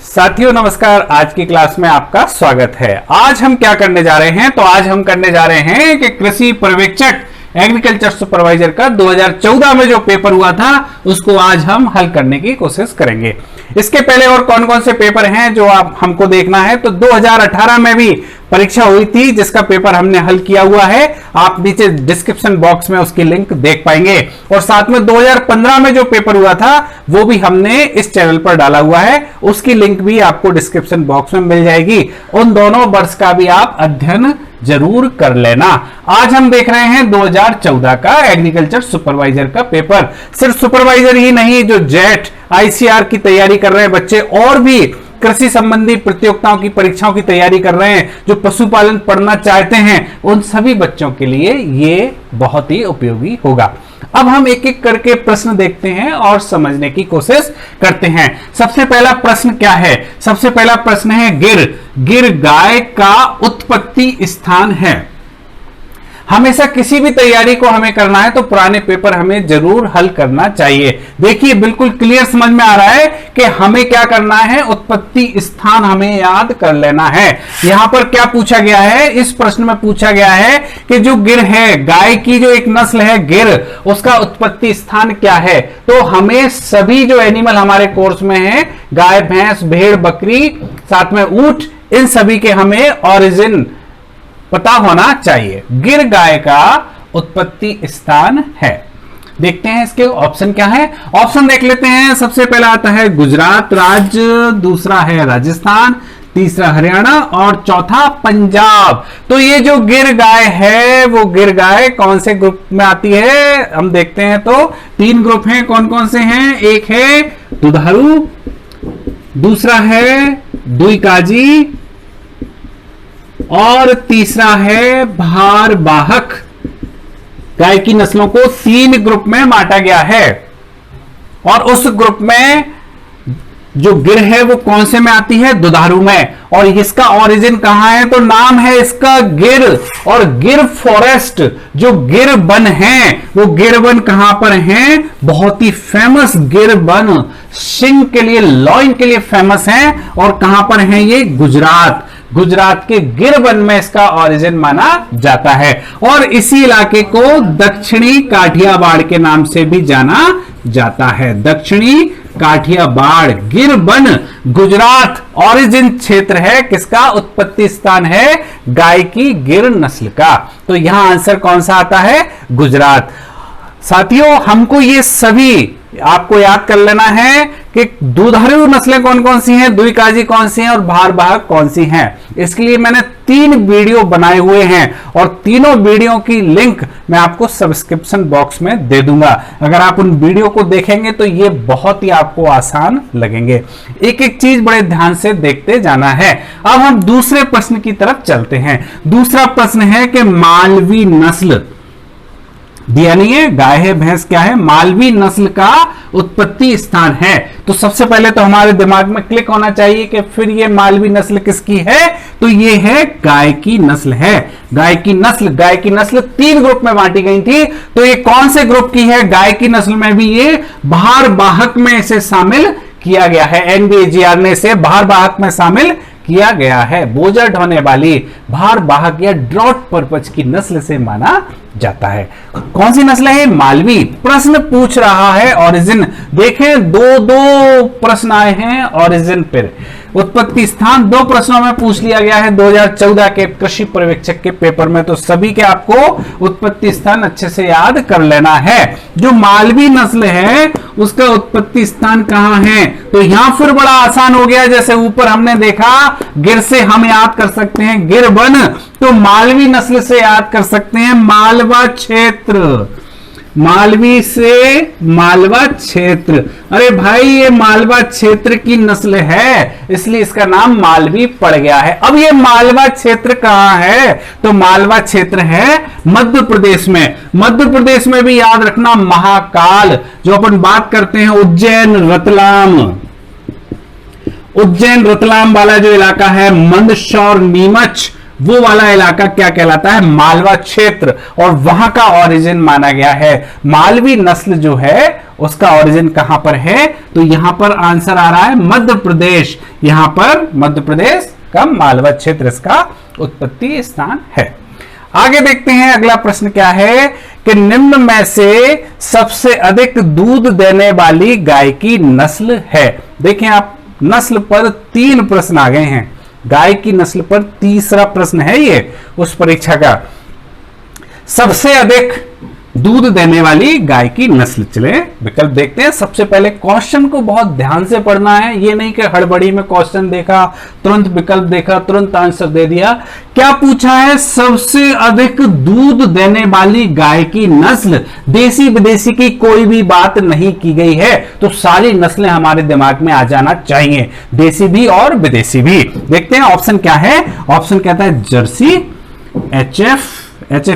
साथियों नमस्कार। आज की क्लास में आपका स्वागत है। आज हम क्या करने जा रहे हैं? तो आज हम करने जा रहे हैं कि कृषि पर्यवेक्षक एग्रीकल्चर सुपरवाइजर का 2014 में जो पेपर हुआ था उसको आज हम हल करने की कोशिश करेंगे। इसके पहले और कौन कौन से पेपर हैं जो आप हमको देखना है, तो 2018 में भी परीक्षा हुई थी जिसका पेपर हमने हल किया हुआ है। आप नीचे डिस्क्रिप्शन बॉक्स में उसकी लिंक देख पाएंगे। और साथ में 2015 में जो पेपर हुआ था वो भी हमने इस चैनल पर डाला हुआ है, उसकी लिंक भी आपको डिस्क्रिप्शन बॉक्स में मिल जाएगी। उन दोनों वर्ष का भी आप अध्ययन जरूर कर लेना। आज हम देख रहे हैं 2014 का एग्रीकल्चर सुपरवाइजर का पेपर। सिर्फ सुपरवाइजर ही नहीं, जो जेट आईसीआर की तैयारी कर रहे हैं बच्चे और भी कृषि संबंधी प्रतियोगिताओं की परीक्षाओं की तैयारी कर रहे हैं, जो पशुपालन पढ़ना चाहते हैं, उन सभी बच्चों के लिए ये बहुत ही उपयोगी होगा। अब हम एक एक करके प्रश्न देखते हैं और समझने की कोशिश करते हैं। सबसे पहला प्रश्न क्या है? सबसे पहला प्रश्न है गिर गाय का उत्पत्ति स्थान है। हमेशा किसी भी तैयारी को हमें करना है तो पुराने पेपर हमें जरूर हल करना चाहिए। देखिए बिल्कुल क्लियर समझ में आ रहा है कि हमें क्या करना है, उत्पत्ति स्थान हमें याद कर लेना है। यहां पर क्या पूछा गया है? इस प्रश्न में पूछा गया है कि जो गिर है, गाय की जो एक नस्ल है गिर, उसका उत्पत्ति स्थान क्या है। तो हमें सभी जो एनिमल हमारे कोर्स में है, गाय, भैंस, भेड़, बकरी, साथ में ऊंट, इन सभी के हमें ओरिजिन पता होना चाहिए। गिर गाय का उत्पत्ति स्थान है। देखते हैं इसके ऑप्शन क्या है। ऑप्शन देख लेते हैं। सबसे पहला आता है गुजरात राज्य, दूसरा है राजस्थान, तीसरा हरियाणा और चौथा पंजाब। तो ये जो गिर गाय है वो गिर गाय कौन से ग्रुप में आती है हम देखते हैं। तो 3 ग्रुप हैं। कौन कौन से हैं? एक है दुधारू, दूसरा है दुईकाजी और तीसरा है भारवाहक। गाय की नस्लों को 3 ग्रुप में बांटा गया है और उस ग्रुप में जो गिर है वो कौन से में आती है? दुधारू में। और इसका ओरिजिन कहां है? तो नाम है इसका गिर। और गिर फॉरेस्ट, जो गिर वन है वो गिर वन कहां पर है? बहुत ही फेमस गिर वन, सिंह के लिए, लॉइन के लिए फेमस है। और कहां पर है ये? गुजरात। गुजरात के गिर वन में इसका ओरिजिन माना जाता है। और इसी इलाके को दक्षिणी काठियावाड़ के नाम से भी जाना जाता है। दक्षिणी काठियावाड़, गिर वन, गुजरात ओरिजिन क्षेत्र है। किसका? उत्पत्ति स्थान है गाय की गिर नस्ल का। तो यहां आंसर कौन सा आता है? गुजरात। साथियों हमको ये सभी आपको याद कर लेना है कि दुधारू नस्लें कौन कौन सी हैं, दुईकाजी कौन सी हैं और भारवाहक कौन सी हैं। इसके लिए मैंने 3 वीडियो बनाए हुए हैं और तीनों वीडियो की लिंक मैं आपको सब्सक्रिप्शन बॉक्स में दे दूंगा। अगर आप उन वीडियो को देखेंगे तो ये बहुत ही आपको आसान लगेंगे। एक एक चीज बड़े ध्यान से देखते जाना है। अब हम दूसरे प्रश्न की तरफ चलते हैं। दूसरा प्रश्न है कि मालवी नस्ल दिया नहीं है, गाय है, भैंस क्या है? मालवी नस्ल का उत्पत्ति स्थान है। तो सबसे पहले तो हमारे दिमाग में क्लिक होना चाहिए कि फिर ये मालवी नस्ल किसकी है? तो ये है गाय की नस्ल है। गाय की नस्ल 3 ग्रुप में बांटी गई थी। तो ये कौन से ग्रुप की है? गाय की नस्ल में भी ये भारवाहक में इसे शामिल किया गया है। एनबीएजीआर ने इसे भारवाहक में शामिल किया गया है। बोझा ढोने वाली भारवाहक या ड्रॉट पर्पज की नस्ल से माना जाता है। कौन सी नस्ल है? मालवी। प्रश्न पूछ रहा है ओरिजिन। देखें 2 प्रश्न आए हैं ओरिजिन पर। उत्पत्ति स्थान 2 प्रश्नों में पूछ लिया गया है 2014 के कृषि पर्यवेक्षक के पेपर में। तो सभी के आपको उत्पत्ति स्थान अच्छे से याद कर लेना है। जो मालवी नस्ल है उसका उत्पत्ति स्थान कहां है? तो यहां फिर बड़ा आसान हो गया। जैसे ऊपर हमने देखा गिर से हम याद कर सकते हैं गिर वन, तो मालवी नस्ल से याद कर सकते हैं मालवा क्षेत्र। मालवी से मालवा क्षेत्र। अरे भाई ये मालवा क्षेत्र की नस्ल है इसलिए इसका नाम मालवी पड़ गया है। अब ये मालवा क्षेत्र कहां है? तो मालवा क्षेत्र है मध्य प्रदेश में। मध्य प्रदेश में भी याद रखना महाकाल, जो अपन बात करते हैं उज्जैन रतलाम वाला जो इलाका है, मंदसौर, नीमच, वो वाला इलाका क्या कहलाता है? मालवा क्षेत्र, और वहां का ओरिजिन माना गया है। मालवी नस्ल जो है उसका ओरिजिन कहां पर है? तो यहां पर आंसर आ रहा है मध्य प्रदेश। यहां पर मध्य प्रदेश का मालवा क्षेत्र इसका उत्पत्ति स्थान है। आगे देखते हैं अगला प्रश्न क्या है कि निम्न में से सबसे अधिक दूध देने वाली गाय की नस्ल है। देखें आप, नस्ल पर 3 प्रश्न आ गए हैं, गाय की नस्ल पर तीसरा प्रश्न है ये उस परीक्षा का। सबसे अधिक दूध देने वाली गाय की नस्ल। चले विकल्प देखते हैं। सबसे पहले क्वेश्चन को बहुत ध्यान से पढ़ना है, ये नहीं कि हड़बड़ी में क्वेश्चन देखा, तुरंत विकल्प देखा, तुरंत आंसर दे दिया। क्या पूछा है? सबसे अधिक दूध देने वाली गाय की नस्ल। देसी विदेशी की कोई भी बात नहीं की गई है, तो सारी नस्लें हमारे दिमाग में आ जाना चाहिए, देसी भी और विदेशी भी। देखते हैं ऑप्शन क्या है। ऑप्शन कहता है जर्सी, एचएफ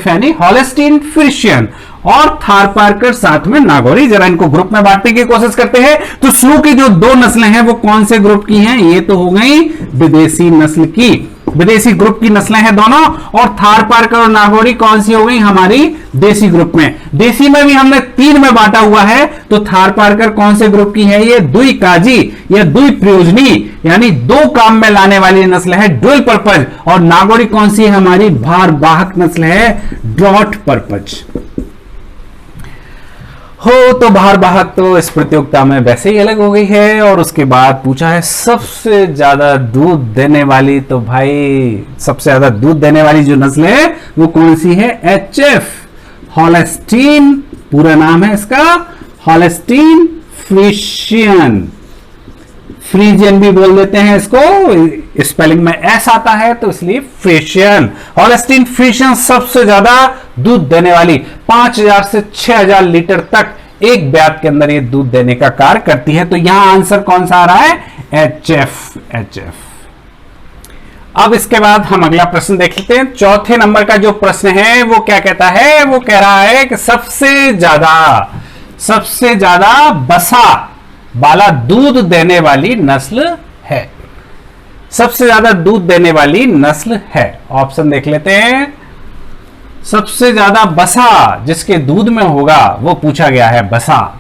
यानी हॉलेस्टीन फ्रिशियन, और थारपारकर, साथ में नागौरी। जरा इनको ग्रुप में बांटने की कोशिश करते हैं। तो शुरू की जो 2 नस्लें हैं वो कौन से ग्रुप की हैं? ये तो हो गई विदेशी नस्ल की, विदेशी ग्रुप की नस्लें हैं दोनों। और थारपारकर और नागौरी कौन सी हो गई? हमारी देसी ग्रुप में। देसी में भी हमने 3 में बांटा हुआ है, तो थारपारकर कौन से ग्रुप की है? ये दुई काजी या दुई प्रयोजनी, यानी 2 काम में लाने वाली नस्ल है, डुअल पर्पज। और नागौरी कौन सी है? हमारी भारवाहक नस्ल है, ड्रॉट पर्पज। हो तो भारवाहक तो इस प्रतियोगिता में वैसे ही अलग हो गई है। और उसके बाद पूछा है सबसे ज्यादा दूध देने वाली, तो भाई सबसे ज्यादा दूध देने वाली जो नस्ल है वो कौन सी है? एचएफ, हॉलेस्टीन, पूरा नाम है इसका हॉलेस्टीन फ्रिशियन, फ्रीजियन भी बोल देते हैं इसको, स्पेलिंग में एस आता है तो इसलिए फ्रिशियन। हॉलेस्टीन फ्रिशियन सबसे ज्यादा दूध देने वाली, 5000 से 6000 लीटर तक एक ब्यात के अंदर ये दूध देने का कार्य करती है। तो यहां आंसर कौन सा आ रहा है? एचएफ। अब इसके बाद हम अगला प्रश्न देख लेते हैं। चौथे नंबर का जो प्रश्न है वो क्या कहता है? वो कह रहा है कि सबसे ज्यादा बसा वाला दूध देने वाली नस्ल है। सबसे ज्यादा दूध देने वाली नस्ल है। ऑप्शन देख लेते हैं। सबसे ज्यादा बसा जिसके दूध में होगा वो पूछा गया है, बसा।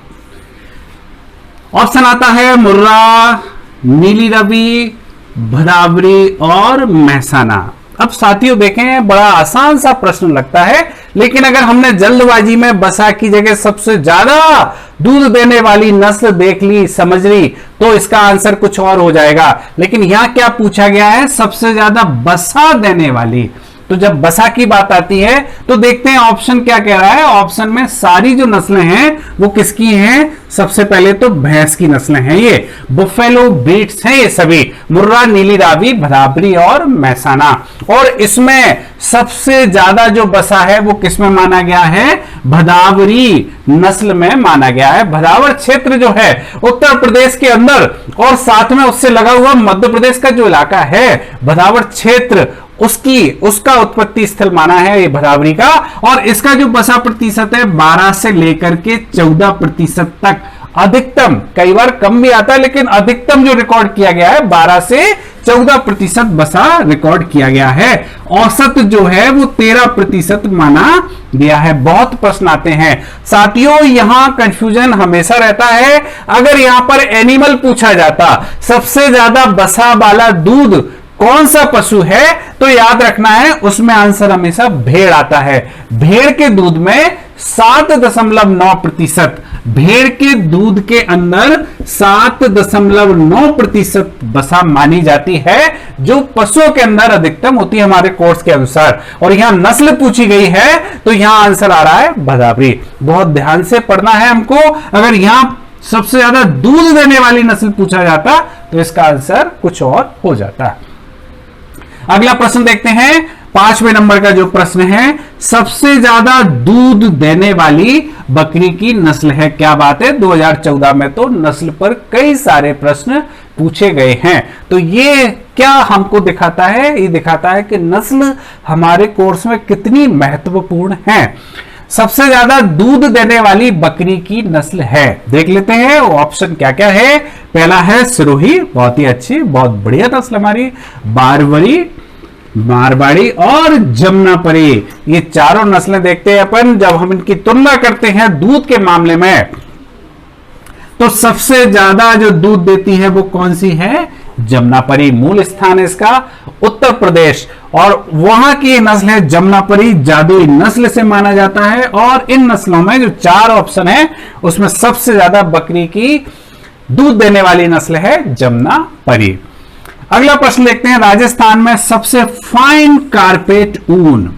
ऑप्शन आता है मुर्रा, नीली रवि, भदावरी और महसाना। अब साथियों देखें, बड़ा आसान सा प्रश्न लगता है, लेकिन अगर हमने जल्दबाजी में बसा की जगह सबसे ज्यादा दूध देने वाली नस्ल देख ली, समझ ली, तो इसका आंसर कुछ और हो जाएगा। लेकिन यहां क्या पूछा गया है? सबसे ज्यादा बसा देने वाली। तो जब बसा की बात आती है तो देखते हैं ऑप्शन क्या कह रहा है। ऑप्शन में सारी जो नस्लें हैं वो किसकी हैं? सबसे पहले तो भैंस की नस्लें हैं, ये बुफेलो ब्रीड्स हैं ये सभी, मुर्रा, नीली रावी, भदावरी और महसाना। और इसमें सबसे ज्यादा जो बसा है वो किसमें माना गया है? भदावरी नस्ल में माना गया है। भदावर क्षेत्र जो है उत्तर प्रदेश के अंदर और साथ में उससे लगा हुआ मध्य प्रदेश का जो इलाका है भदावर क्षेत्र, उसका उत्पत्ति स्थल माना है ये भदावरी का। और इसका जो बसा प्रतिशत है 12 से लेकर के 14% तक, अधिकतम, कई बार कम भी आता है लेकिन अधिकतम जो रिकॉर्ड किया गया है 12 से 14% बसा रिकॉर्ड किया गया है। औसत जो है वो 13% माना गया है। बहुत प्रश्न आते हैं साथियों, यहां कंफ्यूजन हमेशा रहता है। अगर यहां पर एनिमल पूछा जाता, सबसे ज्यादा बसा वाला दूध कौन सा पशु है, तो याद रखना है उसमें आंसर हमेशा भेड़ आता है। भेड़ के दूध में 7.9%, भेड़ के दूध के अंदर 7.9% बसा मानी जाती है, जो पशुओं के अंदर अधिकतम होती है हमारे कोर्स के अनुसार। और यहां नस्ल पूछी गई है तो यहां आंसर आ रहा है भदावरी। बहुत ध्यान से पढ़ना है हमको। अगर यहां सबसे ज्यादा दूध देने वाली नस्ल पूछा जाता तो इसका आंसर कुछ और हो जाता। अगला प्रश्न देखते हैं। 5वें नंबर का जो प्रश्न है, सबसे ज्यादा दूध देने वाली बकरी की नस्ल है। क्या बात है, 2014 में तो नस्ल पर कई सारे प्रश्न पूछे गए हैं। तो ये क्या हमको दिखाता है? ये दिखाता है कि नस्ल हमारे कोर्स में कितनी महत्वपूर्ण है। सबसे ज्यादा दूध देने वाली बकरी की नस्ल है, देख लेते हैं ऑप्शन क्या क्या है। पहला है सिरोही, बहुत ही अच्छी, बहुत बढ़िया नस्ल हमारी। बारवरी, मारवाड़ी और जमुनापरी। ये चारों नस्लें देखते हैं अपन, जब हम इनकी तुलना करते हैं दूध के मामले में, तो सबसे ज्यादा जो दूध देती है वो कौन सी है? जमुनापरी। मूल स्थान है इसका उत्तर प्रदेश, और वहां की नस्ल है जमुनापरी, जादुई नस्ल से माना जाता है। और इन नस्लों में जो 4 ऑप्शन है उसमें सबसे ज्यादा बकरी की दूध देने वाली नस्ल है जमुनापरी। अगला प्रश्न देखते हैं, राजस्थान में सबसे फाइन कारपेट ऊन,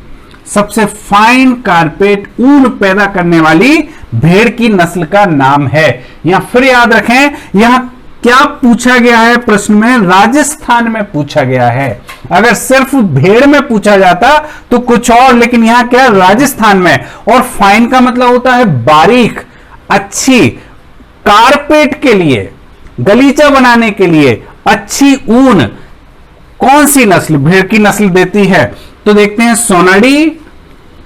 सबसे फाइन कारपेट ऊन पैदा करने वाली भेड़ की नस्ल का नाम है। यहां फिर याद रखें, यहां क्या पूछा गया है प्रश्न में? राजस्थान में पूछा गया है। अगर सिर्फ भेड़ में पूछा जाता तो कुछ और, लेकिन यहां क्या? राजस्थान में। और फाइन का मतलब होता है बारीक, अच्छी। कारपेट के लिए, गलीचा बनाने के लिए अच्छी ऊन कौन सी नस्ल, भेड़ की नस्ल देती है? तो देखते हैं, सोनाडी,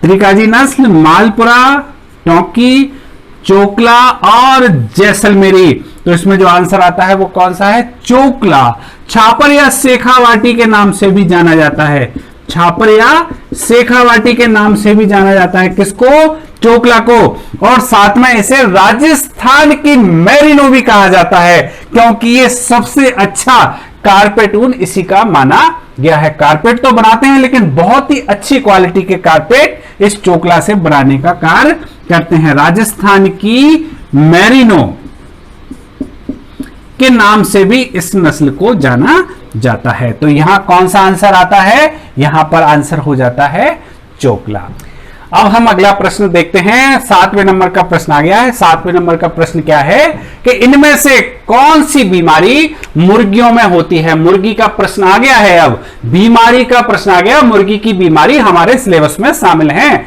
त्रिकाजी नस्ल, मालपुरा, टोंकी, चोकला और जैसलमेरी। तो इसमें जो आंसर आता है वो कौन सा है? चोकला। छापर या शेखावाटी के नाम से भी जाना जाता है, छापर या शेखावाटी के नाम से भी जाना जाता है किसको? चोकला को। और साथ में इसे राजस्थान की मेरिनो भी कहा जाता है, क्योंकि ये सबसे अच्छा कारपेट ऊन इसी का माना गया है। कारपेट तो बनाते हैं, लेकिन बहुत ही अच्छी क्वालिटी के कारपेट इस चोकला से बनाने का कार्य करते हैं। राजस्थान की मेरिनो के नाम से भी इस नस्ल को जाना जाता है। तो यहां कौन सा आंसर आता है? यहां पर आंसर हो जाता है चोकला। अब हम अगला प्रश्न देखते हैं, 7वें नंबर का प्रश्न आ गया है। 7वें नंबर का प्रश्न क्या है कि इनमें से कौन सी बीमारी मुर्गियों में होती है? मुर्गी का प्रश्न आ गया है, अब बीमारी का प्रश्न आ गया। मुर्गी की बीमारी हमारे सिलेबस में शामिल है।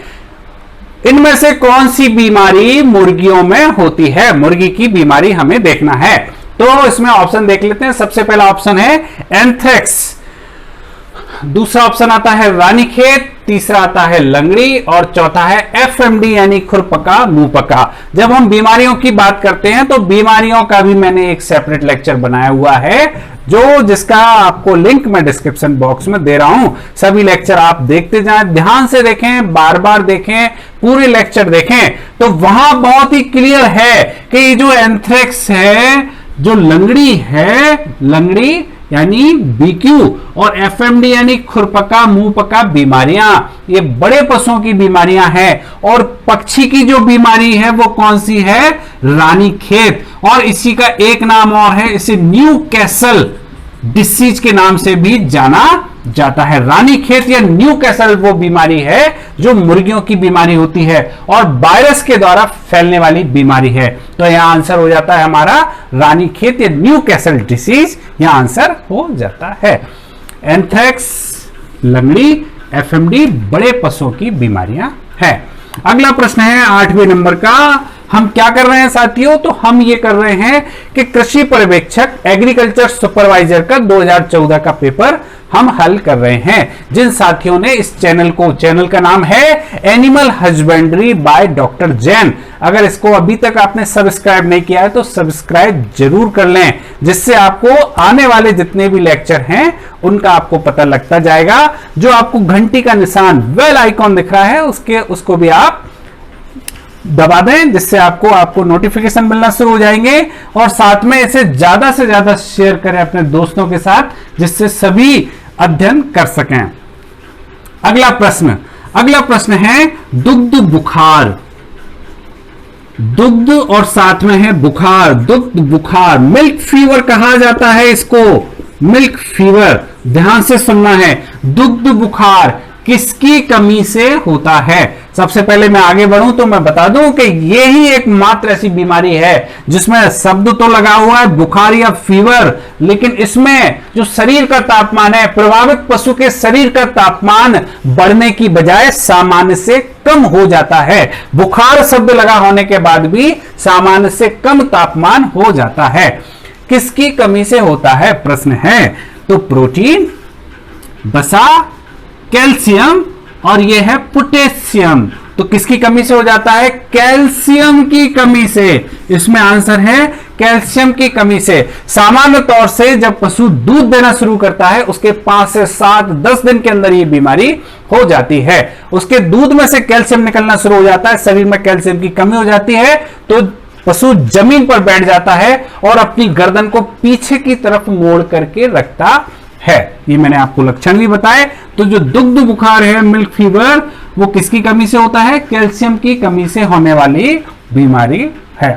इनमें से कौन सी बीमारी मुर्गियों में होती है? मुर्गी की बीमारी हमें देखना है। तो इसमें ऑप्शन देख लेते हैं। सबसे पहला ऑप्शन है एंथ्रेक्स, दूसरा ऑप्शन आता है रानीखेत, तीसरा आता है लंगड़ी और चौथा है एफएमडी यानी खुरपका मुंहपका। जब हम बीमारियों की बात करते हैं तो बीमारियों का भी मैंने एक सेपरेट लेक्चर बनाया हुआ है, जो जिसका आपको लिंक मैं डिस्क्रिप्शन बॉक्स में दे रहा हूं। सभी लेक्चर आप देखते जाएं, ध्यान से देखें, बार बार देखें, पूरे लेक्चर देखें, तो वहां बहुत ही क्लियर है कि जो एंथ्रेक्स है, जो लंगड़ी है, लंगड़ी यानी बीक्यू, और एफएमडी यानी खुरपका मुंहपका बीमारियां, ये बड़े पशुओं की बीमारियां हैं। और पक्षी की जो बीमारी है वो कौन सी है? रानीखेत। और इसी का एक नाम और है, इसे न्यू कैसल डिसीज के नाम से भी जाना जाता है। रानीखेत या न्यू कैसल वो बीमारी है जो मुर्गियों की बीमारी होती है और वायरस के द्वारा फैलने वाली बीमारी है। तो यहां आंसर हो जाता है हमारा रानीखेत या न्यू कैसल डिसीज, यहां आंसर हो जाता है। एंथ्रेक्स, लंगड़ी, एफएमडी बड़े पशुओं की बीमारियां हैं। अगला प्रश्न है 8वें नंबर का। हम क्या कर रहे हैं साथियों? तो हम ये कर रहे हैं कि कृषि पर्यवेक्षक एग्रीकल्चर सुपरवाइजर का 2014 का पेपर हम हल कर रहे हैं। जिन साथियों ने इस चैनल को, चैनल का नाम है animal husbandry by doctor Jain, अगर इसको अभी तक आपने सब्सक्राइब नहीं किया है तो सब्सक्राइब जरूर कर लें, जिससे आपको आने वाले जितने भी लेक्चर हैं उनका आपको पता लगता जाएगा। जो आपको घंटी का निशान बेल आइकॉन दिख रहा है उसको भी आप दबा दें, जिससे आपको नोटिफिकेशन मिलना शुरू हो जाएंगे। और साथ में इसे ज्यादा से ज्यादा शेयर करें अपने दोस्तों के साथ, जिससे सभी अध्ययन कर सकें। अगला प्रश्न है दुग्ध बुखार, दुग्ध और साथ में है बुखार, दुग्ध बुखार, मिल्क फीवर कहा जाता है इसको, मिल्क फीवर। ध्यान से सुनना है, दुग्ध बुखार किसकी कमी से होता है? सबसे पहले मैं आगे बढ़ूं तो मैं बता दूं कि ये ही एकमात्र ऐसी बीमारी है जिसमें शब्द तो लगा हुआ है बुखार या फीवर, लेकिन इसमें जो शरीर का तापमान है, प्रभावित पशु के शरीर का तापमान बढ़ने की बजाय सामान्य से कम हो जाता है। बुखार शब्द लगा होने के बाद भी सामान्य से कम तापमान हो जाता है। किसकी कमी से होता है प्रश्न है? तो प्रोटीन, वसा, कैल्शियम और यह है पोटेशियम। तो किसकी कमी से हो जाता है? कैल्शियम की कमी से। इसमें आंसर है कैल्शियम की कमी से। सामान्य तौर से जब पशु दूध देना शुरू करता है उसके 5 से 7 10 दिन के अंदर ये बीमारी हो जाती है। उसके दूध में से कैल्शियम निकलना शुरू हो जाता है, शरीर में कैल्शियम की कमी हो जाती है, तो पशु जमीन पर बैठ जाता है और अपनी गर्दन को पीछे की तरफ मोड़ करके रखता है। ये मैंने आपको लक्षण भी बताए। तो जो दुग्ध बुखार है, मिल्क फीवर, वो किसकी कमी से होता है? कैल्शियम की कमी से होने वाली बीमारी है।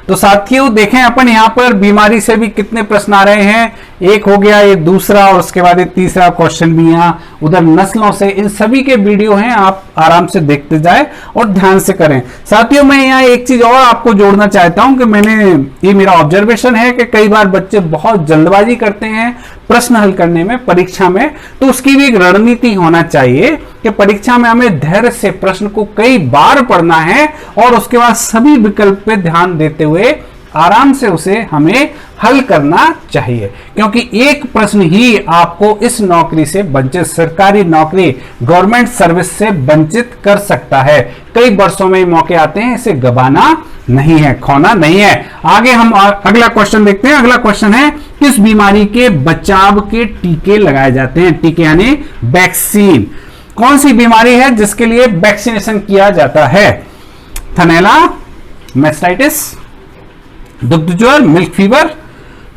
तो साथियों देखें अपन यहां पर बीमारी से भी कितने प्रश्न आ रहे हैं। एक हो गया, एक दूसरा, और उसके बाद एक तीसरा क्वेश्चन भी यहाँ। उधर नस्लों से, इन सभी के वीडियो हैं, आप आराम से देखते जाएं और ध्यान से करें। साथियों मैं यहाँ एक चीज और आपको जोड़ना चाहता हूं कि ये मेरा ऑब्जर्वेशन है कि कई बार बच्चे बहुत जल्दबाजी करते हैं प्रश्न हल करने में, परीक्षा में। तो उसकी भी एक रणनीति होना चाहिए कि परीक्षा में हमें धैर्य से प्रश्न को कई बार पढ़ना है और उसके बाद सभी विकल्प पे ध्यान देते हुए आराम से उसे हमें हल करना चाहिए, क्योंकि एक प्रश्न ही आपको इस नौकरी से वंचित, सरकारी नौकरी, गवर्नमेंट सर्विस से वंचित कर सकता है। कई वर्षों में मौके आते हैं, इसे गंवाना नहीं है, खोना नहीं है। आगे हम अगला क्वेश्चन देखते हैं। अगला क्वेश्चन है, किस बीमारी के बचाव के टीके लगाए जाते हैं? टीके यानी वैक्सीन। कौन सी बीमारी है जिसके लिए वैक्सीनेशन किया जाता है? थनैला, मैस्टाइटिस, दुग्ध ज्वर, मिल्क फीवर,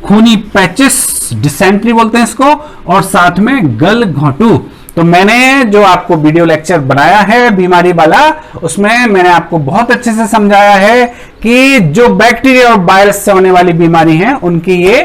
खूनी पैचिस, डिसेंट्री बोलते हैं इसको, और साथ में गल घोंटू। तो मैंने जो आपको वीडियो लेक्चर बनाया है बीमारी वाला, उसमें मैंने आपको बहुत अच्छे से समझाया है कि जो बैक्टीरिया और वायरस से होने वाली बीमारी है उनकी ये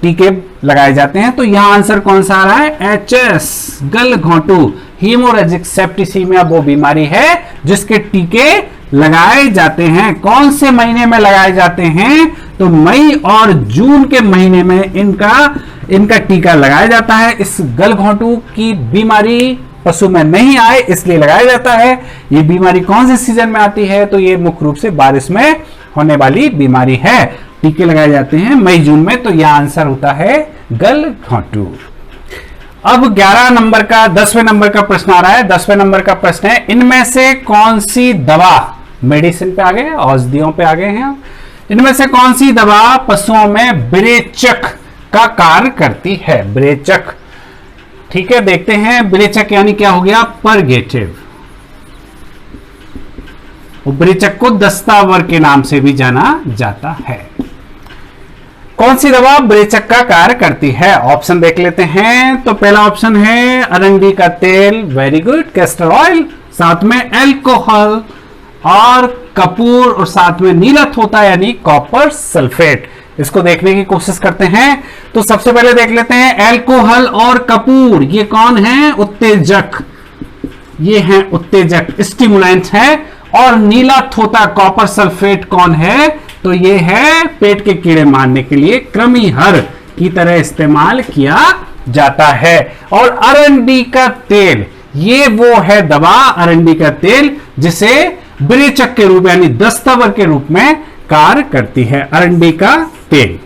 टीके लगाए जाते हैं। तो यहां आंसर कौन सा आ रहा है? एचएस, गल घोंटू, हीमोरेजिक सेप्टिसीमिया वो बीमारी है जिसके टीके लगाए जाते हैं। कौन से महीने में लगाए जाते हैं? तो मई और जून के महीने में इनका टीका लगाया जाता है। इस गल घोंटू की बीमारी पशु में नहीं आए इसलिए लगाया जाता है। ये बीमारी कौन से सीजन में आती है? तो ये मुख्य रूप से बारिश में होने वाली बीमारी है। टीके लगाए जाते हैं मई जून में, तो यह आंसर होता है गल घोंटू। अब 11 नंबर का 10वें नंबर का प्रश्न आ रहा है। 10वें नंबर का प्रश्न है, इनमें से कौन सी दवा, मेडिसिन पे आ गए, औषधियों पे आ गए हैं, इनमें से कौन सी दवा पशुओं में विरेचक का कार्य करती है? विरेचक, ठीक है, देखते हैं। विरेचक यानी क्या हो गया? परगेटिव। विरेचक को दस्तावर के नाम से भी जाना जाता है। कौन सी दवा विरेचक का कार्य करती है? ऑप्शन देख लेते हैं। तो पहला ऑप्शन है अरंडी का तेल, वेरी गुड, कैस्टर ऑयल, साथ में एल्कोहल और कपूर, और साथ में नीलत होता है यानी कॉपर सल्फेट। इसको देखने की कोशिश करते हैं। तो सबसे पहले देख लेते हैं एल्कोहल और कपूर, ये कौन है? उत्तेजक, ये हैं उत्तेजक, स्टिमुलेंट है। और नीलत होता कॉपर सल्फेट कौन है? तो ये है पेट के कीड़े मारने के लिए कृमिहर की तरह इस्तेमाल किया जाता है। और अरंडी का तेल, ये वो है दवा, अरंडी का तेल, जिसे विरेचक के रूप यानी दस्तावर के रूप में कार्य करती है। अरंडी का तेल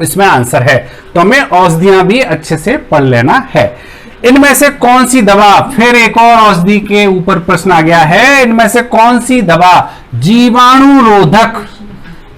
इसमें आंसर है। तो हमें औषधियां भी अच्छे से पढ़ लेना है। इनमें से कौन सी दवा, फिर एक और औषधि के ऊपर प्रश्न आ गया है, इनमें से कौन सी दवा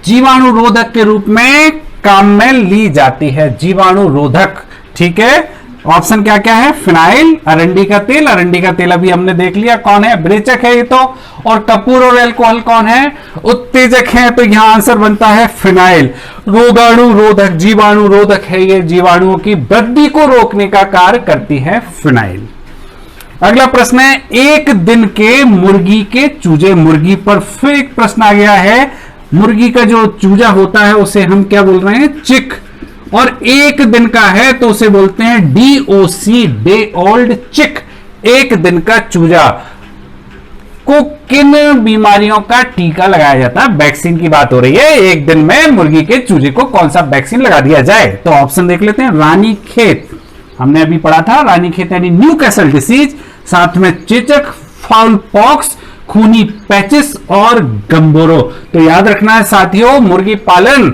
जीवाणुरोधक के रूप में काम में ली जाती है? जीवाणुरोधक, ठीक है। ऑप्शन क्या क्या है? फिनाइल, अरंडी का तेल, अरंडी का तेल अभी हमने देख लिया कौन है, विरेचक है ये तो। और कपूर और एल्कोहल कौन है? उत्तेजक है। तो यहां आंसर बनता है फिनाइल। रोगाणुरोधक, जीवाणुरोधक है ये, जीवाणुओं की वृद्धि को रोकने का कार्य करती है फिनाइल। अगला प्रश्न है, एक दिन के मुर्गी के चूजे, मुर्गी पर फिर एक प्रश्न आ गया है। मुर्गी का जो चूजा होता है उसे हम क्या बोल रहे हैं? चिक। और एक दिन का है तो उसे बोलते हैं DOC, डे ओल्ड चिक। एक दिन का चूजा को किन बीमारियों का टीका लगाया जाता है? वैक्सीन की बात हो रही है। एक दिन में मुर्गी के चूजे को कौन सा वैक्सीन लगा दिया जाए? तो ऑप्शन देख लेते हैं। रानीखेत, हमने अभी पढ़ा था, रानीखेत यानी न्यू कैसल डिसीज, साथ में चेचक, फाउल पॉक्स, खूनी पैचिस और गंबोरो। तो याद रखना है साथियों, मुर्गी पालन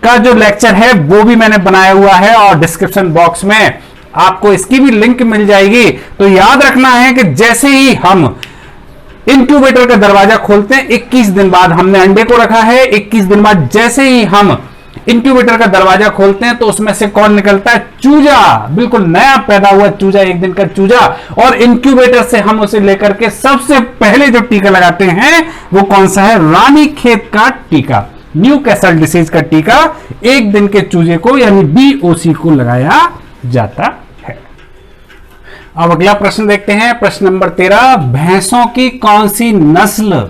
का जो लेक्चर है वो भी मैंने बनाया हुआ है और डिस्क्रिप्शन बॉक्स में आपको इसकी भी लिंक मिल जाएगी। तो याद रखना है कि जैसे ही हम इंक्यूबेटर का दरवाजा खोलते हैं, 21 दिन बाद हमने अंडे को रखा है, 21 दिन बाद जैसे ही हम इंक्यूबेटर का दरवाजा खोलते हैं तो उसमें से कौन निकलता है? चूजा, बिल्कुल नया पैदा हुआ चूजा, एक दिन का चूजा। और इंक्यूबेटर से हम उसे लेकर के सबसे पहले जो टीका लगाते हैं वो कौन सा है? रानीखेत का टीका, न्यू कैसल डिसीज का टीका एक दिन के चूजे को यानी BOC को लगाया जाता है। अब अगला प्रश्न देखते हैं, प्रश्न नंबर 13, भैंसों की कौन सी नस्ल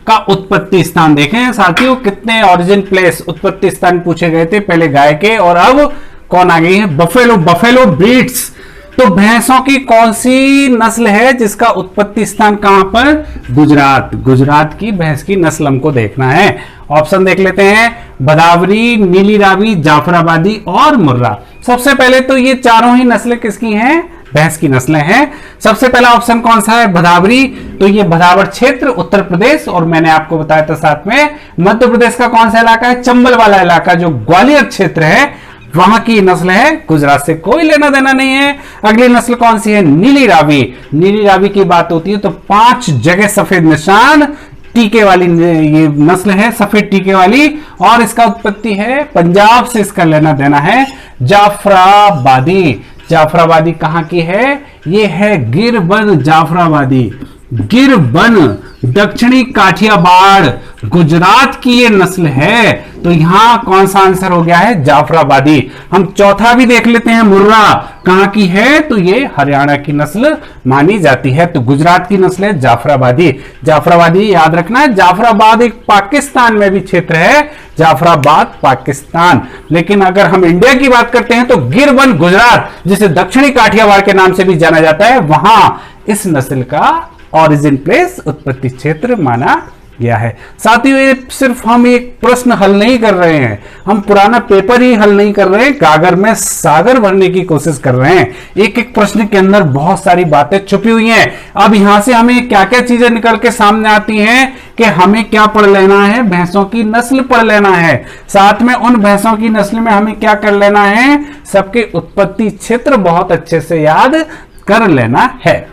का उत्पत्ति स्थान? देखें साथियों, कितने ओरिजिन प्लेस, उत्पत्ति स्थान पूछे गए थे, पहले गाय के और अब कौन आ गई है? Buffalo, buffalo breeds. तो भैंसों की कौन सी नस्ल है जिसका उत्पत्ति स्थान कहां पर? गुजरात। गुजरात की भैंस की नस्ल हमको देखना है। ऑप्शन देख लेते हैं, भदावरी, नीली रावी, जाफराबादी और मुर्रा। सबसे पहले तो ये चारों ही नस्लें किसकी हैं? भैंस की नस्लें हैं। सबसे पहला ऑप्शन कौन सा है? भदावरी। तो ये भदावर क्षेत्र उत्तर प्रदेश, और मैंने आपको बताया था साथ में मध्य प्रदेश का कौन सा इलाका है? चंबल वाला इलाका जो ग्वालियर क्षेत्र है, वहां की नस्ल है। गुजरात से कोई लेना देना नहीं है। अगली नस्ल कौन सी है? नीली रावी। नीली रावी की बात होती है तो 5 जगह सफेद निशान टीके वाली ये नस्ल है, सफेद टीके वाली, और इसका उत्पत्ति है पंजाब से, इसका लेना देना है। जाफराबादी, जाफराबादी कहां की है? ये है गिरबन जाफराबादी, गिरबन दक्षिणी काठियावाड़ गुजरात की ये नस्ल है। तो यहां कौन सा आंसर हो गया है? जाफराबादी। हम चौथा भी देख लेते हैं, मुर्रा कहां की है? तो ये हरियाणा की नस्ल मानी जाती है। तो गुजरात की नस्ल है जाफराबादी। जाफराबादी याद रखना है, जाफराबाद एक पाकिस्तान में भी क्षेत्र है, जाफराबाद पाकिस्तान। लेकिन अगर हम इंडिया की बात करते हैं तो गिरबन गुजरात, जिसे दक्षिणी काठियावाड़ के नाम से भी जाना जाता है, वहां इस नस्ल का ओरिजिन प्लेस, उत्पत्ति क्षेत्र माना गया है। साथियों, ये सिर्फ हम एक प्रश्न हल नहीं कर रहे हैं, हम पुराना पेपर ही हल नहीं कर रहे हैं, गागर में सागर भरने की कोशिश कर रहे हैं। एक एक प्रश्न के अंदर बहुत सारी बातें छुपी हुई हैं। अब यहां से हमें क्या क्या चीजें निकल के सामने आती हैं कि हमें क्या पढ़ लेना है? भैंसों की नस्ल पढ़ लेना है। साथ में उन भैंसों की नस्ल में हमें क्या कर लेना है? सबके उत्पत्ति क्षेत्र बहुत अच्छे से याद कर लेना है।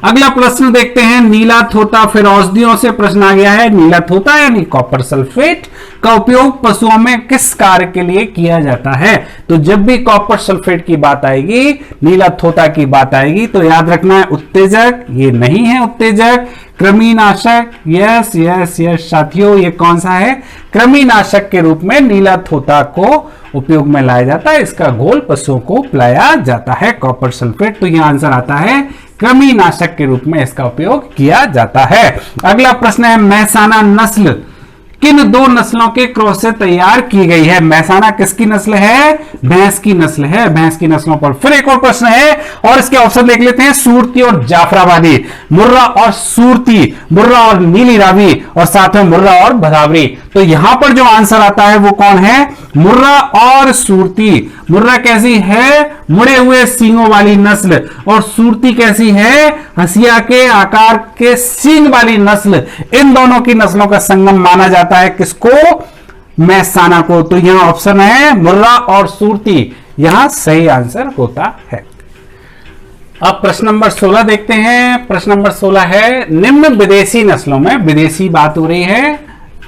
अगला प्रश्न देखते हैं, नीला थोता फिर औषधियों से प्रश्न आ गया है। नीला थोता यानी कॉपर सल्फेट का उपयोग पशुओं में किस कार्य के लिए किया जाता है? तो जब भी कॉपर सल्फेट की बात आएगी, नीला थोता की बात आएगी, तो याद रखना है उत्तेजक, ये नहीं है उत्तेजक। कृमिनाशक, यस यस यस साथियों, ये कौन सा है? कृमिनाशक के रूप में नीला थोता को उपयोग में लाया जाता है। इसका घोल पशुओं को पिलाया जाता है, कॉपर सल्फेट। तो यह आंसर आता है कृमिनाशक के रूप में इसका उपयोग किया जाता है। अगला प्रश्न है, महसाना नस्ल किन दो नस्लों के क्रॉस से तैयार की गई है? महसाना किसकी नस्ल है? भैंस की नस्ल है। भैंस की नस्लों पर फिर एक और प्रश्न है और इसके ऑप्शन देख लेते हैं, सूरती और जाफराबादी, मुर्रा और सूरती, मुर्रा और नीली रावी, और साथ में मुर्रा और भदावरी। तो यहां पर जो आंसर आता है वो कौन है? मुर्रा और सूरती। मुर्रा कैसी है? मुड़े हुए सींगों वाली नस्ल, और सूरती कैसी है? हंसिया के आकार के सींग वाली नस्ल। इन दोनों की नस्लों का संगम माना जाता है किसको? महसाना को। तो यहां ऑप्शन है मुर्रा और सूरती, यहां सही आंसर होता है। अब प्रश्न नंबर 16 देखते हैं। प्रश्न नंबर 16 है, निम्न विदेशी नस्लों में, विदेशी बात हो रही है,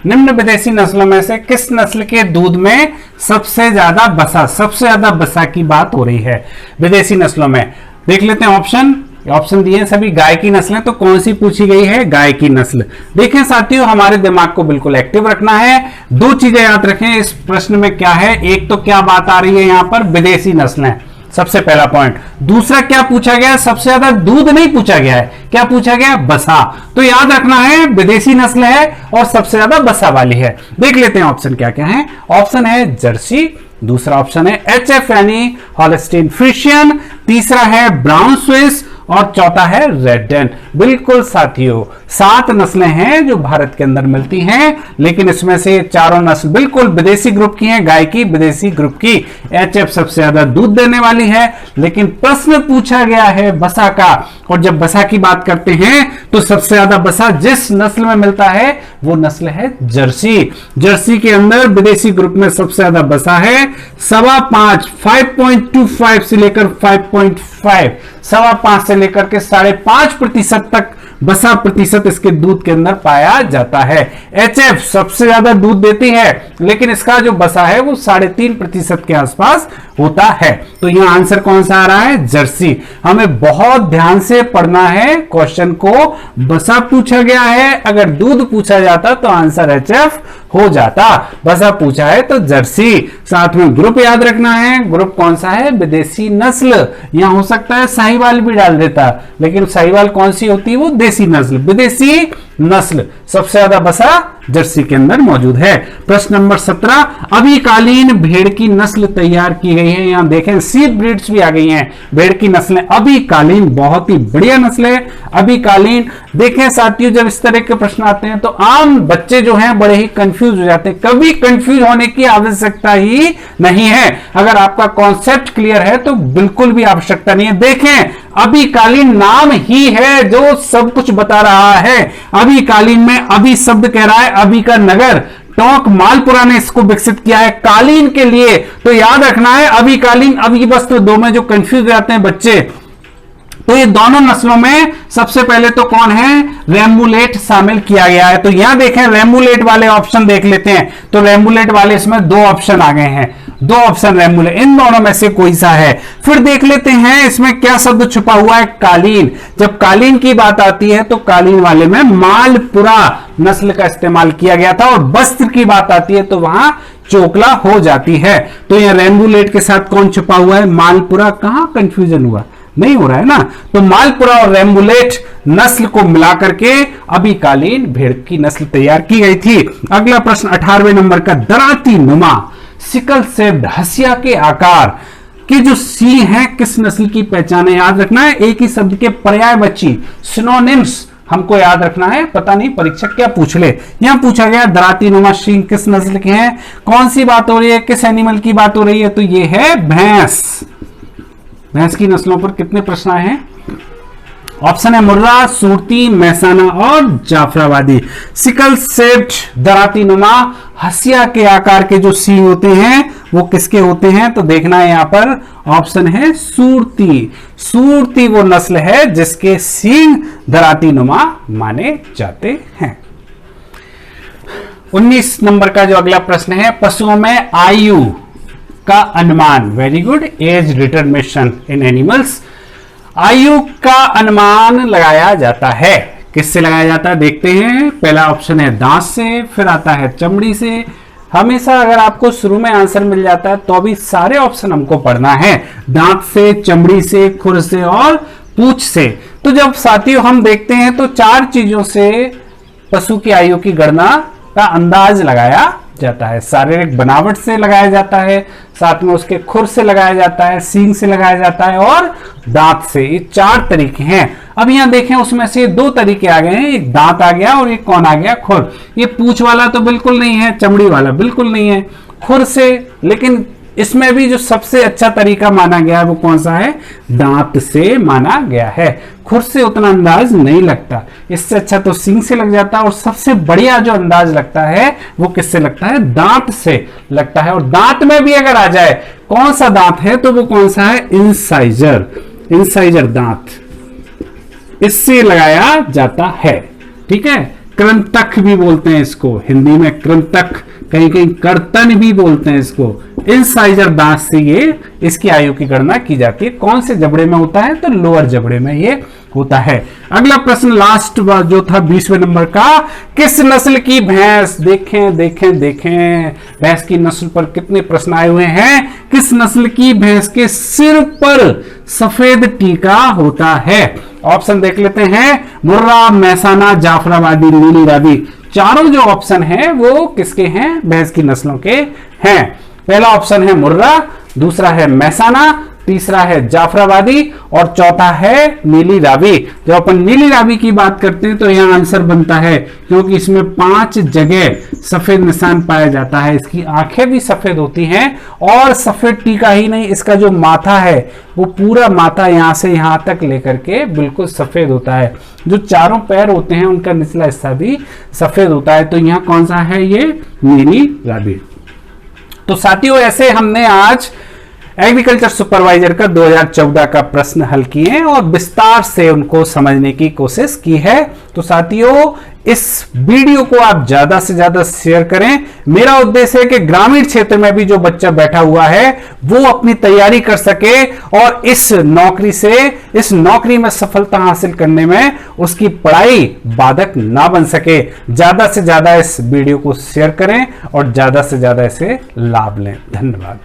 निम्न विदेशी नस्लों में से किस नस्ल के दूध में सबसे ज्यादा बसा, सबसे ज्यादा बसा की बात हो रही है विदेशी नस्लों में? देख लेते हैं ऑप्शन। ऑप्शन दिए सभी गाय की नस्लें, तो कौन सी पूछी गई है? गाय की नस्ल। देखें साथियों, हमारे दिमाग को बिल्कुल एक्टिव रखना है। दो चीजें याद रखें इस प्रश्न में क्या है, एक तो क्या बात आ रही है यहां पर? विदेशी नस्लें, सबसे पहला पॉइंट। दूसरा क्या पूछा गया? सबसे ज्यादा दूध नहीं पूछा गया है, क्या पूछा गया? बसा। तो याद रखना है विदेशी नस्ल है और सबसे ज्यादा बसा वाली है। देख लेते हैं ऑप्शन क्या क्या है। ऑप्शन है जर्सी, दूसरा ऑप्शन है HF यानी हॉलस्टीन फ्रिशियन, तीसरा है ब्राउन स्विस, और चौथा है रेडेन। बिल्कुल साथियों, 7 नस्लें हैं जो भारत के अंदर मिलती हैं, लेकिन इसमें से चारों नस्ल बिल्कुल विदेशी ग्रुप की हैं, गाय की विदेशी ग्रुप की। HF सबसे ज्यादा दूध देने वाली है, लेकिन प्रश्न पूछा गया है बसा का, और जब बसा की बात करते हैं तो सबसे ज्यादा बसा जिस नस्ल में मिलता है वो नस्ल है जर्सी। जर्सी के अंदर विदेशी ग्रुप में सबसे ज्यादा बसा है, 5.25 से लेकर 5.5, 5.25 से लेकर के 5.5% तक बसा प्रतिशत इसके दूध के अंदर पाया जाता है। HF सबसे ज्यादा दूध देती है, लेकिन इसका जो बसा है वो 3.5% के आसपास होता है। तो यहां आंसर कौन सा आ रहा है? जर्सी। हमें बहुत ध्यान से पढ़ना है क्वेश्चन को। बसा पूछा गया है, अगर दूध पूछा जाता तो आंसर HF हो जाता, बसा पूछा है तो जर्सी। साथ में ग्रुप याद रखना है, ग्रुप कौन सा है? विदेशी नस्ल। यहां हो सकता है साहिवाल भी डाल देता, लेकिन साहिवाल कौन सी होती है? वो देसी नस्ल, विदेशी नस्ल। सबसे ज्यादा बसा जर्सी के अंदर मौजूद है। प्रश्न नंबर 17, अभिकालीन भेड़ की नस्ल तैयार की गई है। यहां देखें सीड ब्रीड्स भी आ गई हैं, भेड़ की नस्लें अभिकालीन, बहुत ही बढ़िया नस्ल है अभिकालीन। देखें साथियों, जब इस तरह के प्रश्न आते हैं तो आम बच्चे जो हैं बड़े ही कंफ्यूज हो जाते हैं। कभी कंफ्यूज होने की आवश्यकता ही नहीं है। अगर आपका कॉन्सेप्ट क्लियर है तो बिल्कुल भी आवश्यकता नहीं है। देखें, अभिकालीन नाम ही है जो सब कुछ बता रहा है। अभिकालीन में अभी शब्द कह रहा है अभी का नगर, टोंक मालपुरा ने इसको विकसित किया है कालीन के लिए। तो याद रखना है अभिकालीन अभी वस्त्र, दो में जो कंफ्यूज हो जाते हैं बच्चे। तो ये दोनों नस्लों में सबसे पहले तो कौन है? रेम्बुलेट शामिल किया गया है। तो यहां देखें रेम्बुलेट वाले ऑप्शन देख लेते हैं। तो रेम्बुलेट वाले इसमें 2 ऑप्शन आ गए हैं, 2 ऑप्शन रेम्बुलेट, इन दोनों में से कोई सा है। फिर देख लेते हैं इसमें क्या शब्द छुपा हुआ है? कालीन। जब कालीन की बात आती है तो कालीन वाले में मालपुरा नस्ल का इस्तेमाल किया गया था, और वस्त्र की बात आती है तो वहां चोकला हो जाती है। तो यह रेम्बुलेट के साथ कौन छुपा हुआ है? मालपुरा। कहां कंफ्यूजन हुआ? नहीं हो रहा है ना। तो मालपुरा और रेम्बुलेट नस्ल को मिलाकर के अभिकालीन भेड़ की नस्ल तैयार की गई थी। अगला प्रश्न 18वें नंबर का, दराती नुमा सिकल सेप्ड हंसिया के आकार के जो सींग हैं किस नस्ल की पहचान है? याद रखना है, एक ही शब्द के पर्यायवाची सिनोनिम्स हमको याद रखना है। पता नहीं परीक्षक क्या पूछ ले। यहां पूछा गया दराती नुमा सींग किस नस्ल के हैं? कौन सी बात हो रही है? किस एनिमल की बात हो रही है? तो ये है भैंस। भैंस की नस्लों पर कितने प्रश्न आए हैं? ऑप्शन है मुर्रा, सूरती, मेहसाना और जाफराबादी। सिकल सेप्ड दराती नुमा हंसिया के आकार के जो सींग होते हैं वो किसके होते हैं? तो देखना है यहां पर ऑप्शन है सूरती। सूरती वो नस्ल है जिसके सींग दराती नुमा माने जाते हैं। 19 नंबर का जो अगला प्रश्न है, पशुओं में आयु का अनुमान। वेरी गुड, एज डिटरमिनेशन इन एनिमल्स। आयु का अनुमान लगाया जाता है। किससे लगाया जाता है? देखते हैं। पहला ऑप्शन है दांत से, फिर आता है चमड़ी से। हमेशा अगर आपको शुरू में आंसर मिल जाता है तो अभी सारे ऑप्शन हमको पढ़ना है, दांत से, चमड़ी से, खुर से और पूंछ से। तो जब साथियों हम देखते हैं तो 4 चीजों से पशु की आयु की गणना का अंदाज लगाया जाता है। शारीरिक बनावट से लगाया जाता है, साथ में उसके खुर से लगाया जाता है, सींग से लगाया जाता है और दांत से। ये 4 तरीके हैं। अब यहां देखें उसमें से 2 तरीके आ गए हैं, एक दांत आ गया और एक कौन आ गया? खुर। ये पूंछ वाला तो बिल्कुल नहीं है, चमड़ी वाला बिल्कुल नहीं है, खुर से। लेकिन इसमें भी जो सबसे अच्छा तरीका माना गया है वो कौन सा है? दांत से माना गया है। खुर से उतना अंदाज नहीं लगता, इससे अच्छा तो सींग से लग जाता है, और सबसे बढ़िया जो अंदाज लगता है वो किससे लगता है? दांत से लगता है। और दांत में भी अगर आ जाए कौन सा दांत है तो वो कौन सा है? इंसाइजर। इंसाइजर दांत, इससे लगाया जाता है। ठीक है, कृंतक भी बोलते हैं इसको, हिंदी में कृंतक, कहीं कहीं कर्तन भी बोलते हैं इसको। इंसाइजर दांत से ये इसकी आयु की गणना की जाती है। कौन से जबड़े में होता है? तो लोअर जबड़े में ये होता है। अगला प्रश्न लास्ट जो था 20वें नंबर का, किस नस्ल की भैंस? देखें देखें देखें, भैंस की नस्ल पर कितने प्रश्न आए हुए हैं। किस नस्ल की भैंस के सिर पर सफेद टीका होता है? ऑप्शन देख लेते हैं, मुर्रा, मेहसाना, जाफराबादी, नीली रावी। चारों जो ऑप्शन हैं वो किसके हैं? भैंस की नस्लों के हैं। पहला ऑप्शन है मुर्रा, दूसरा है मेहसाना, तीसरा है जाफराबादी और चौथा है नीली रावी। जब अपन नीली रावी की बात करते हैं तो यहां आंसर बनता है, क्योंकि इसमें 5 जगह सफेद निशान पाया जाता है। इसकी आंखें भी सफेद होती हैं और सफेद टीका ही नहीं, इसका जो माथा है वो पूरा माथा यहां से यहां तक लेकर के बिल्कुल सफेद होता है। जो चारों पैर होते हैं उनका निचला हिस्सा भी सफेद होता है। तो यहां कौन सा है? ये नीली रावी। तो साथियों, ऐसे हमने आज एग्रीकल्चर सुपरवाइजर का 2014 का प्रश्न हल किए हैं और विस्तार से उनको समझने की कोशिश की है। तो साथियों, इस वीडियो को आप ज्यादा से ज्यादा शेयर करें। मेरा उद्देश्य है कि ग्रामीण क्षेत्र में भी जो बच्चा बैठा हुआ है वो अपनी तैयारी कर सके और इस नौकरी में सफलता हासिल करने में उसकी पढ़ाई बाधक ना बन सके। ज्यादा से ज्यादा इस वीडियो को शेयर करें और ज्यादा से ज्यादा इसे लाभ लें। धन्यवाद।